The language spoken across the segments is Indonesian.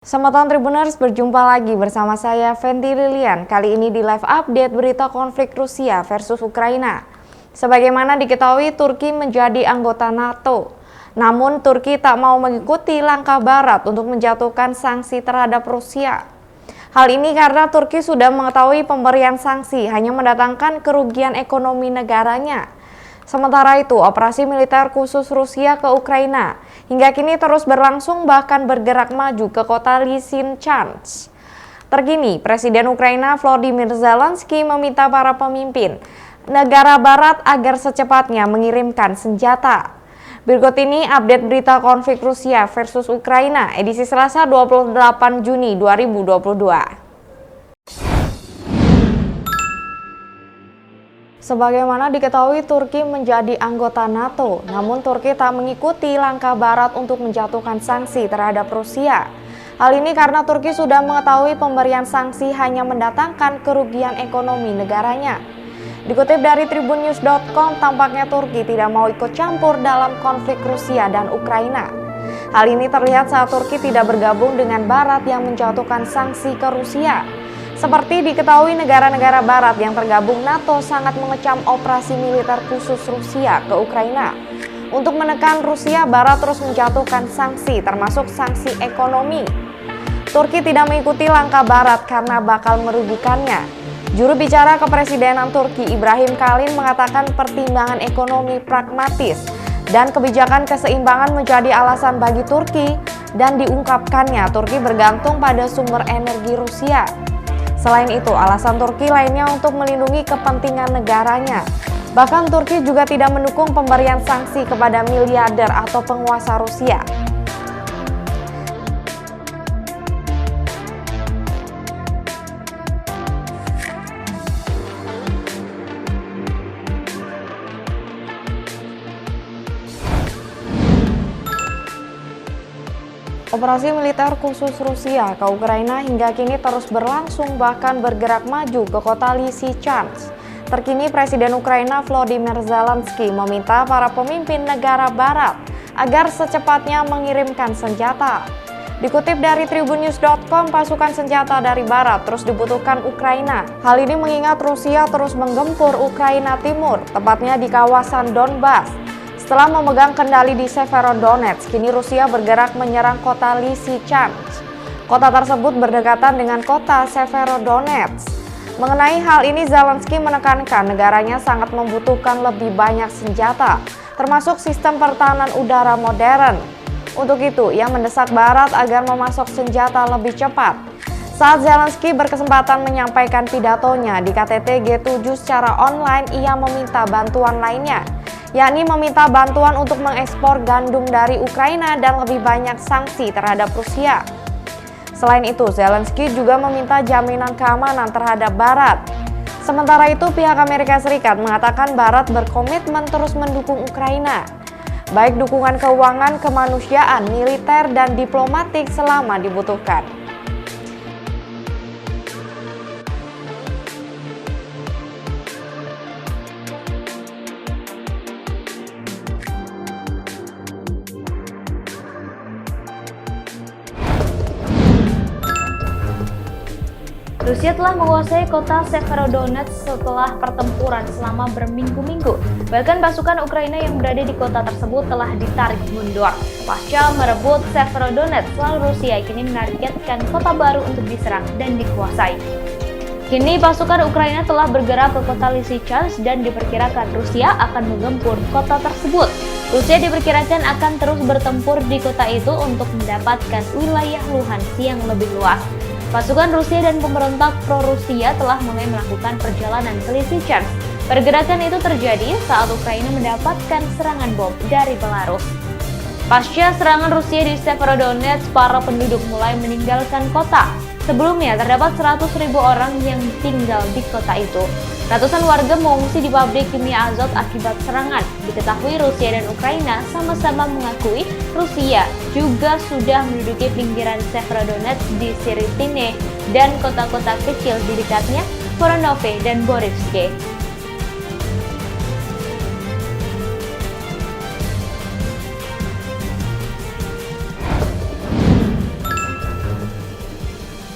Selamat tahun Tribuners, berjumpa lagi bersama saya Fenty Lilian. Kali ini di live update berita konflik Rusia versus Ukraina. Sebagaimana diketahui, Turki menjadi anggota NATO. Namun Turki tak mau mengikuti langkah Barat untuk menjatuhkan sanksi terhadap Rusia. Hal ini karena Turki sudah mengetahui pemberian sanksi hanya mendatangkan kerugian ekonomi negaranya. Sementara itu, operasi militer khusus Rusia ke Ukraina hingga kini terus berlangsung, bahkan bergerak maju ke kota Lysychansk. Terkini, Presiden Ukraina Volodymyr Zelensky meminta para pemimpin negara Barat agar secepatnya mengirimkan senjata. Berikut ini update berita konflik Rusia versus Ukraina edisi Selasa 28 Juni 2022. Sebagaimana diketahui, Turki menjadi anggota NATO, namun Turki tak mengikuti langkah Barat untuk menjatuhkan sanksi terhadap Rusia. Hal ini karena Turki sudah mengetahui pemberian sanksi hanya mendatangkan kerugian ekonomi negaranya. Dikutip dari tribunnews.com, tampaknya Turki tidak mau ikut campur dalam konflik Rusia dan Ukraina. Hal ini terlihat saat Turki tidak bergabung dengan Barat yang menjatuhkan sanksi ke Rusia. Seperti diketahui, negara-negara Barat yang tergabung NATO sangat mengecam operasi militer khusus Rusia ke Ukraina. Untuk menekan Rusia, Barat terus menjatuhkan sanksi, termasuk sanksi ekonomi. Turki tidak mengikuti langkah Barat karena bakal merugikannya. Juru bicara Kepresidenan Turki, Ibrahim Kalin, mengatakan pertimbangan ekonomi pragmatis dan kebijakan keseimbangan menjadi alasan bagi Turki, dan diungkapkannya Turki bergantung pada sumber energi Rusia. Selain itu, alasan Turki lainnya untuk melindungi kepentingan negaranya. Bahkan Turki juga tidak mendukung pemberian sanksi kepada miliarder atau penguasa Rusia. Operasi militer khusus Rusia ke Ukraina hingga kini terus berlangsung, bahkan bergerak maju ke kota Lysychansk. Terkini, Presiden Ukraina Volodymyr Zelensky meminta para pemimpin negara Barat agar secepatnya mengirimkan senjata. Dikutip dari tribunnews.com, pasukan senjata dari Barat terus dibutuhkan Ukraina. Hal ini mengingat Rusia terus menggempur Ukraina Timur, tepatnya di kawasan Donbas. Setelah memegang kendali di Severodonetsk, kini Rusia bergerak menyerang kota Lysychansk. Kota tersebut berdekatan dengan kota Severodonetsk. Mengenai hal ini, Zelensky menekankan negaranya sangat membutuhkan lebih banyak senjata, termasuk sistem pertahanan udara modern. Untuk itu, ia mendesak Barat agar memasok senjata lebih cepat. Saat Zelensky berkesempatan menyampaikan pidatonya di KTT G7 secara online, ia meminta bantuan lainnya, yakni meminta bantuan untuk mengekspor gandum dari Ukraina dan lebih banyak sanksi terhadap Rusia. Selain itu, Zelensky juga meminta jaminan keamanan terhadap Barat. Sementara itu, pihak Amerika Serikat mengatakan Barat berkomitmen terus mendukung Ukraina, baik dukungan keuangan, kemanusiaan, militer, dan diplomatik selama dibutuhkan. Rusia telah menguasai kota Severodonetsk setelah pertempuran selama berminggu-minggu. Bahkan pasukan Ukraina yang berada di kota tersebut telah ditarik mundur. Pasca merebut Severodonetsk, Rusia kini menargetkan kota baru untuk diserang dan dikuasai. Kini pasukan Ukraina telah bergerak ke kota Lysychansk dan diperkirakan Rusia akan menggempur kota tersebut. Rusia diperkirakan akan terus bertempur di kota itu untuk mendapatkan wilayah Luhansk yang lebih luas. Pasukan Rusia dan pemberontak pro-Rusia telah mulai melakukan perjalanan ke Lysychansk. Pergerakan itu terjadi saat Ukraina mendapatkan serangan bom dari Belarus. Pasca serangan Rusia di Severodonetsk, para penduduk mulai meninggalkan kota. Sebelumnya terdapat 100.000 orang yang tinggal di kota itu. Ratusan warga mengungsi di pabrik kimia azot akibat serangan. Diketahui Rusia dan Ukraina sama-sama mengakui Rusia juga sudah menduduki pinggiran Severodonetsk di Syrytine dan kota-kota kecil di dekatnya, Voronezh dan Borivske.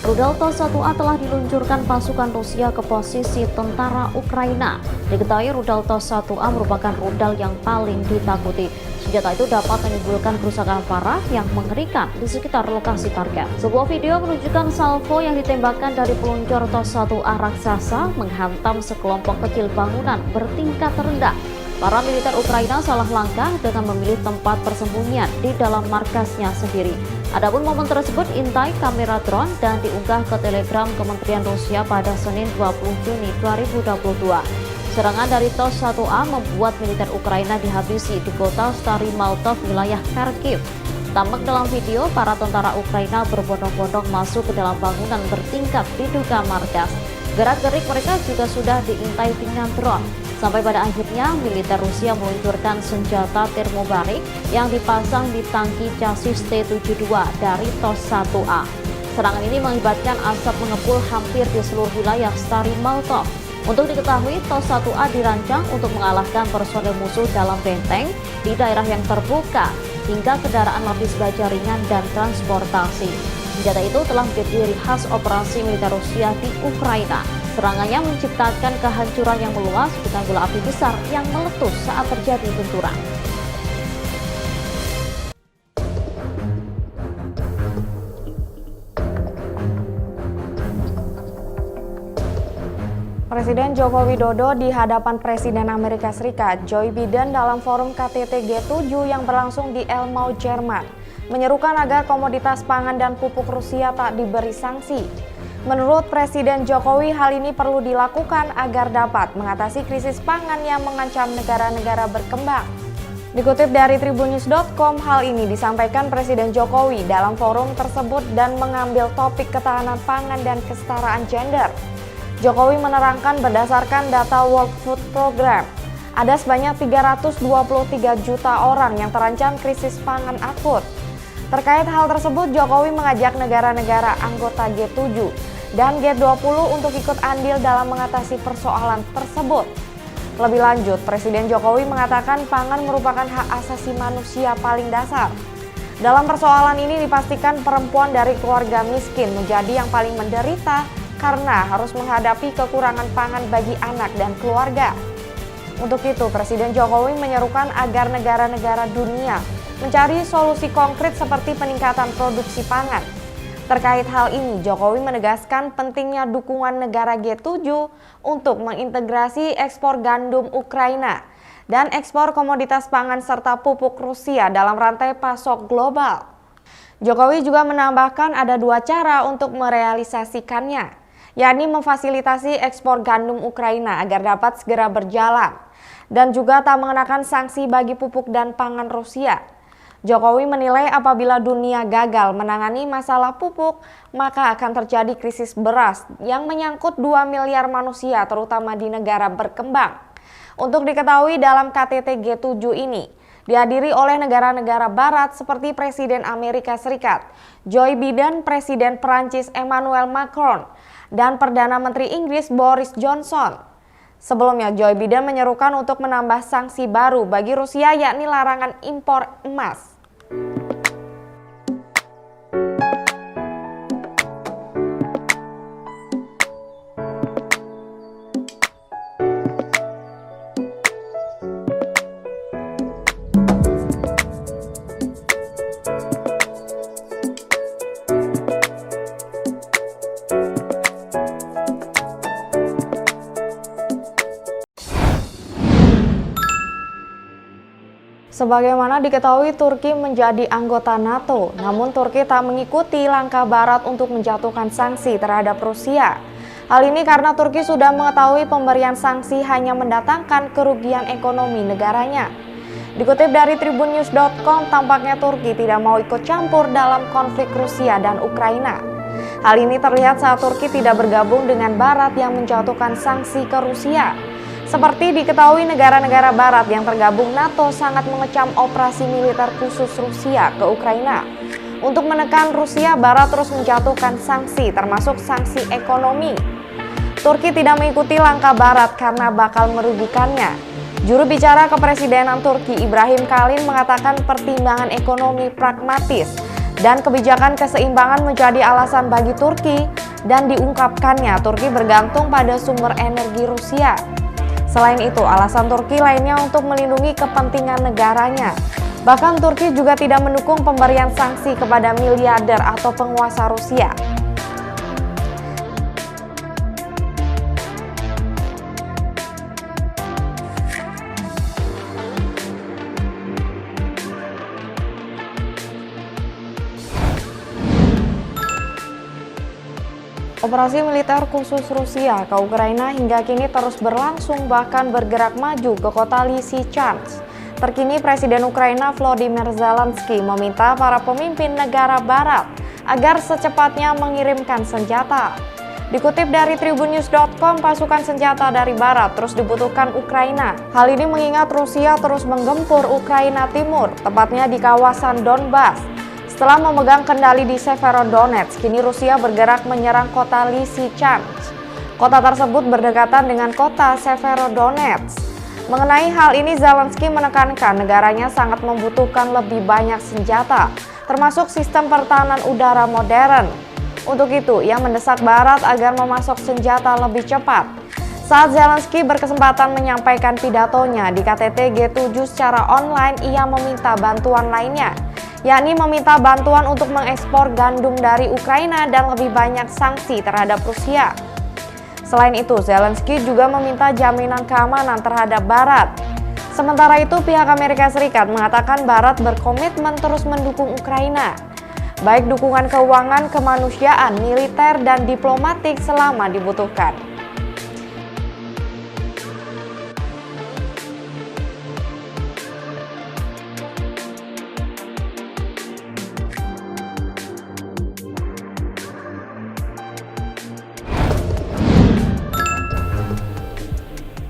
Rudal TOS-1A telah diluncurkan pasukan Rusia ke posisi tentara Ukraina. Diketahui rudal TOS-1A merupakan rudal yang paling ditakuti. Senjata itu dapat menimbulkan kerusakan parah yang mengerikan di sekitar lokasi target. Sebuah video menunjukkan salvo yang ditembakkan dari peluncur TOS-1A raksasa menghantam sekelompok kecil bangunan bertingkat rendah. Para militer Ukraina salah langkah dengan memilih tempat persembunyian di dalam markasnya sendiri. Adapun momen tersebut intai kamera drone dan diunggah ke Telegram Kementerian Rusia pada Senin 20 Juni 2022. Serangan dari TOS-1A membuat militer Ukraina dihabisi di kota Stary Maltov, wilayah Kharkiv. Tampak dalam video, para tentara Ukraina berbondong-bondong masuk ke dalam bangunan bertingkat diduga markas. Gerak-gerik mereka juga sudah diintai dengan drone. Sampai pada akhirnya, militer Rusia meluncurkan senjata termobarik yang dipasang di tangki chassis T-72 dari TOS-1A. Serangan ini mengakibatkan asap mengepul hampir di seluruh wilayah Stary Maltov. Untuk diketahui, TOS-1A dirancang untuk mengalahkan personel musuh dalam benteng di daerah yang terbuka, hingga kendaraan lapis baja ringan dan transportasi. Senjata itu telah menjadi ciri khas operasi militer Rusia di Ukraina. Serangannya menciptakan kehancuran yang meluas dengan bola api besar yang meletus saat terjadi benturan. Presiden Joko Widodo di hadapan Presiden Amerika Serikat Joe Biden dalam forum KTT G7 yang berlangsung di Elmau, Jerman, menyerukan agar komoditas pangan dan pupuk Rusia tak diberi sanksi. Menurut Presiden Jokowi, hal ini perlu dilakukan agar dapat mengatasi krisis pangan yang mengancam negara-negara berkembang. Dikutip dari tribunnews.com, hal ini disampaikan Presiden Jokowi dalam forum tersebut dan mengambil topik ketahanan pangan dan kesetaraan gender. Jokowi menerangkan berdasarkan data World Food Program, ada sebanyak 323 juta orang yang terancam krisis pangan akut. Terkait hal tersebut, Jokowi mengajak negara-negara anggota G7 dan G20 untuk ikut andil dalam mengatasi persoalan tersebut. Lebih lanjut, Presiden Jokowi mengatakan pangan merupakan hak asasi manusia paling dasar. Dalam persoalan ini dipastikan perempuan dari keluarga miskin menjadi yang paling menderita karena harus menghadapi kekurangan pangan bagi anak dan keluarga. Untuk itu, Presiden Jokowi menyerukan agar negara-negara dunia mencari solusi konkret seperti peningkatan produksi pangan. Terkait hal ini, Jokowi menegaskan pentingnya dukungan negara G7 untuk mengintegrasi ekspor gandum Ukraina dan ekspor komoditas pangan serta pupuk Rusia dalam rantai pasok global. Jokowi juga menambahkan ada dua cara untuk merealisasikannya, yakni memfasilitasi ekspor gandum Ukraina agar dapat segera berjalan, dan juga tak mengenakan sanksi bagi pupuk dan pangan Rusia. Jokowi menilai apabila dunia gagal menangani masalah pupuk, maka akan terjadi krisis beras yang menyangkut 2 miliar manusia terutama di negara berkembang. Untuk diketahui, dalam KTT G7 ini dihadiri oleh negara-negara barat seperti Presiden Amerika Serikat Joe Biden, Presiden Perancis Emmanuel Macron, dan Perdana Menteri Inggris Boris Johnson. Sebelumnya, Joe Biden menyerukan untuk menambah sanksi baru bagi Rusia, yakni larangan impor emas. Sebagaimana diketahui, Turki menjadi anggota NATO, namun Turki tak mengikuti langkah Barat untuk menjatuhkan sanksi terhadap Rusia. Hal ini karena Turki sudah mengetahui pemberian sanksi hanya mendatangkan kerugian ekonomi negaranya. Dikutip dari tribunnews.com, tampaknya Turki tidak mau ikut campur dalam konflik Rusia dan Ukraina. Hal ini terlihat saat Turki tidak bergabung dengan Barat yang menjatuhkan sanksi ke Rusia. Seperti diketahui, negara-negara Barat yang tergabung NATO sangat mengecam operasi militer khusus Rusia ke Ukraina. Untuk menekan Rusia, Barat terus menjatuhkan sanksi, termasuk sanksi ekonomi. Turki tidak mengikuti langkah Barat karena bakal merugikannya. Juru bicara Kepresidenan Turki Ibrahim Kalin mengatakan pertimbangan ekonomi pragmatis dan kebijakan keseimbangan menjadi alasan bagi Turki dan diungkapkannya Turki bergantung pada sumber energi Rusia. Selain itu, alasan Turki lainnya untuk melindungi kepentingan negaranya. Bahkan Turki juga tidak mendukung pemberian sanksi kepada miliarder atau penguasa Rusia. Operasi militer khusus Rusia ke Ukraina hingga kini terus berlangsung, bahkan bergerak maju ke kota Lysychansk. Terkini Presiden Ukraina Volodymyr Zelensky meminta para pemimpin negara barat agar secepatnya mengirimkan senjata. Dikutip dari tribunnews.com, pasukan senjata dari barat terus dibutuhkan Ukraina. Hal ini mengingat Rusia terus menggempur Ukraina Timur, tepatnya di kawasan Donbas. Setelah memegang kendali di Severodonetsk, kini Rusia bergerak menyerang kota Lysychansk. Kota tersebut berdekatan dengan kota Severodonetsk. Mengenai hal ini, Zelensky menekankan negaranya sangat membutuhkan lebih banyak senjata, termasuk sistem pertahanan udara modern. Untuk itu, ia mendesak Barat agar memasok senjata lebih cepat. Saat Zelensky berkesempatan menyampaikan pidatonya di KTT G7 secara online, ia meminta bantuan lainnya, yakni meminta bantuan untuk mengekspor gandum dari Ukraina dan lebih banyak sanksi terhadap Rusia. Selain itu, Zelensky juga meminta jaminan keamanan terhadap Barat. Sementara itu, pihak Amerika Serikat mengatakan Barat berkomitmen terus mendukung Ukraina, baik dukungan keuangan, kemanusiaan, militer, dan diplomatik selama dibutuhkan.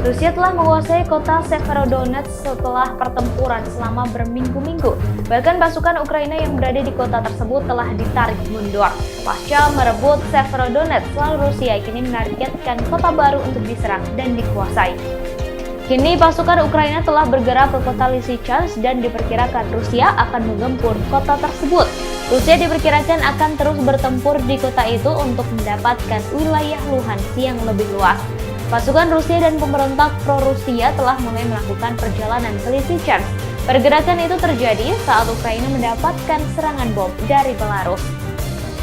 Rusia telah menguasai kota Severodonetsk setelah pertempuran selama berminggu-minggu. Bahkan pasukan Ukraina yang berada di kota tersebut telah ditarik mundur. Pasca merebut Severodonetsk, lalu Rusia kini menargetkan kota baru untuk diserang dan dikuasai. Kini pasukan Ukraina telah bergerak ke kota Lysychansk dan diperkirakan Rusia akan menggempur kota tersebut. Rusia diperkirakan akan terus bertempur di kota itu untuk mendapatkan wilayah Luhansk yang lebih luas. Pasukan Rusia dan pemberontak pro-Rusia telah mulai melakukan perjalanan ke Lysychansk. Pergerakan itu terjadi saat Ukraina mendapatkan serangan bom dari Belarus.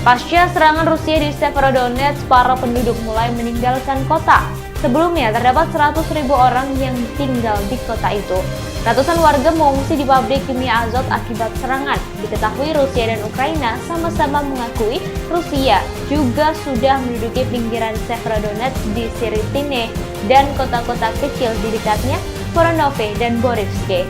Pasca serangan Rusia di Severodonetsk, para penduduk mulai meninggalkan kota. Sebelumnya terdapat 100.000 orang yang tinggal di kota itu. Ratusan warga mengungsi di pabrik kimia azot akibat serangan. Diketahui Rusia dan Ukraina sama-sama mengakui Rusia juga sudah menduduki pinggiran Severodonetsk di Syrytine dan kota-kota kecil di dekatnya, Voronezh dan Borivske.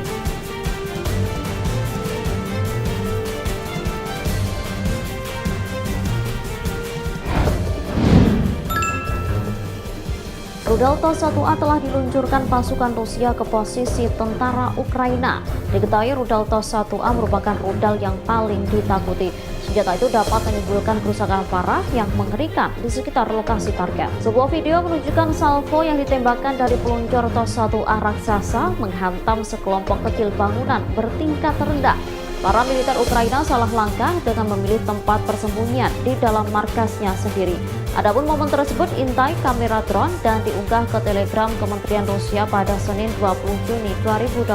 Rudal TOS-1A telah diluncurkan pasukan Rusia ke posisi tentara Ukraina. Diketahui rudal TOS-1A merupakan rudal yang paling ditakuti. Senjata itu dapat menimbulkan kerusakan parah yang mengerikan di sekitar lokasi target. Sebuah video menunjukkan salvo yang ditembakkan dari peluncur TOS-1A raksasa menghantam sekelompok kecil bangunan bertingkat rendah. Para militer Ukraina salah langkah dengan memilih tempat persembunyian di dalam markasnya sendiri. Adapun momen tersebut intai kamera drone dan diunggah ke Telegram Kementerian Rusia pada Senin 20 Juni 2022.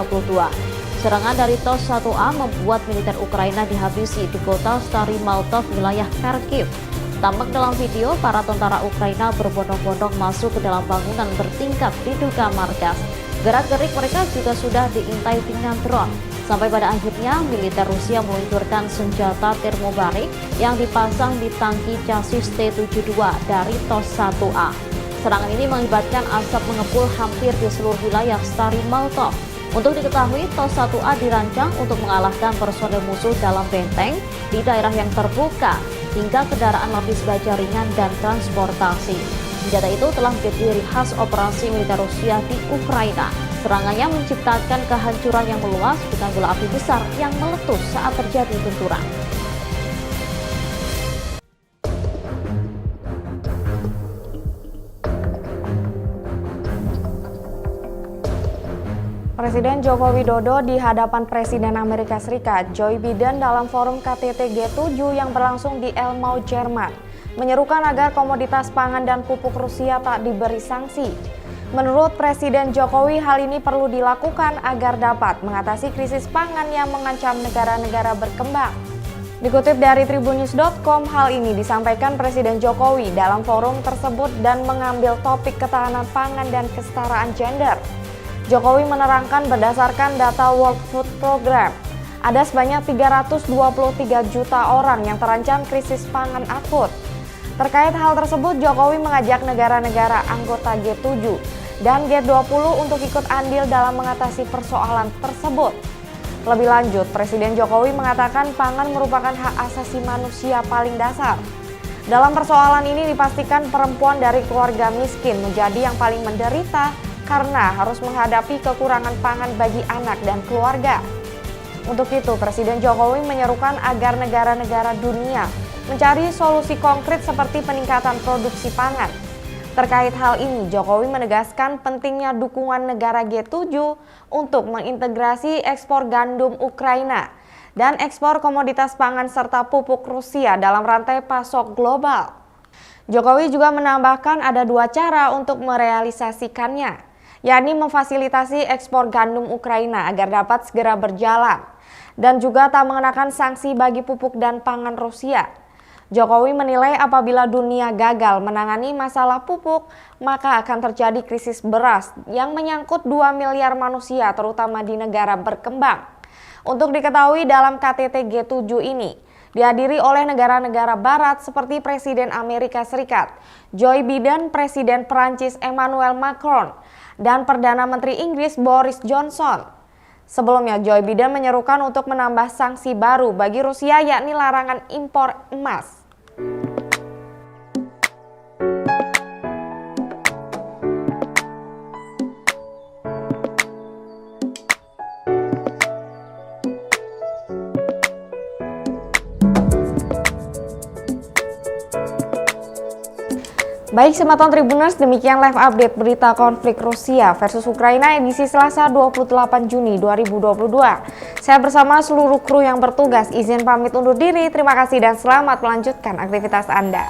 Serangan dari TOS-1A membuat militer Ukraina dihabisi di kota Stary Maltov, wilayah Kharkiv. Tampak dalam video, para tentara Ukraina berbondong-bondong masuk ke dalam bangunan bertingkat diduga markas. Gerak-gerik mereka juga sudah diintai dengan drone. Sampai pada akhirnya, militer Rusia meluncurkan senjata termobarik yang dipasang di tangki chassis T-72 dari TOS-1A. Serangan ini mengakibatkan asap mengepul hampir di seluruh wilayah Stary Maltov. Untuk diketahui, TOS-1A dirancang untuk mengalahkan personel musuh dalam benteng di daerah yang terbuka, hingga kendaraan lapis baja ringan dan transportasi. Senjata itu telah menjadi ciri khas operasi militer Rusia di Ukraina. Serangannya menciptakan kehancuran yang meluas dengan bola api besar yang meletus saat terjadi benturan. Presiden Joko Widodo di hadapan Presiden Amerika Serikat Joe Biden dalam forum KTT G7 yang berlangsung di Elmau, Jerman, menyerukan agar komoditas pangan dan pupuk Rusia tak diberi sanksi. Menurut Presiden Jokowi, hal ini perlu dilakukan agar dapat mengatasi krisis pangan yang mengancam negara-negara berkembang. Dikutip dari tribunnews.com, hal ini disampaikan Presiden Jokowi dalam forum tersebut dan mengambil topik ketahanan pangan dan kesetaraan gender. Jokowi menerangkan berdasarkan data World Food Program, ada sebanyak 323 juta orang yang terancam krisis pangan akut. Terkait hal tersebut, Jokowi mengajak negara-negara anggota G7 dan G20 untuk ikut andil dalam mengatasi persoalan tersebut. Lebih lanjut, Presiden Jokowi mengatakan pangan merupakan hak asasi manusia paling dasar. Dalam persoalan ini dipastikan perempuan dari keluarga miskin menjadi yang paling menderita karena harus menghadapi kekurangan pangan bagi anak dan keluarga. Untuk itu, Presiden Jokowi menyerukan agar negara-negara dunia mencari solusi konkret seperti peningkatan produksi pangan. Terkait hal ini, Jokowi menegaskan pentingnya dukungan negara G7 untuk mengintegrasi ekspor gandum Ukraina dan ekspor komoditas pangan serta pupuk Rusia dalam rantai pasok global. Jokowi juga menambahkan ada dua cara untuk merealisasikannya, yakni memfasilitasi ekspor gandum Ukraina agar dapat segera berjalan, dan juga tak mengenakan sanksi bagi pupuk dan pangan Rusia. Jokowi menilai apabila dunia gagal menangani masalah pupuk, maka akan terjadi krisis beras yang menyangkut 2 miliar manusia terutama di negara berkembang. Untuk diketahui dalam KTT G7 ini, dihadiri oleh negara-negara barat seperti Presiden Amerika Serikat Joe Biden, Presiden Perancis Emmanuel Macron, dan Perdana Menteri Inggris Boris Johnson. Sebelumnya, Joe Biden menyerukan untuk menambah sanksi baru bagi Rusia, yakni larangan impor emas. Baik, Semeton Tribuners, demikian live update berita konflik Rusia versus Ukraina edisi Selasa 28 Juni 2022. Saya bersama seluruh kru yang bertugas izin pamit undur diri. Terima kasih dan selamat melanjutkan aktivitas Anda.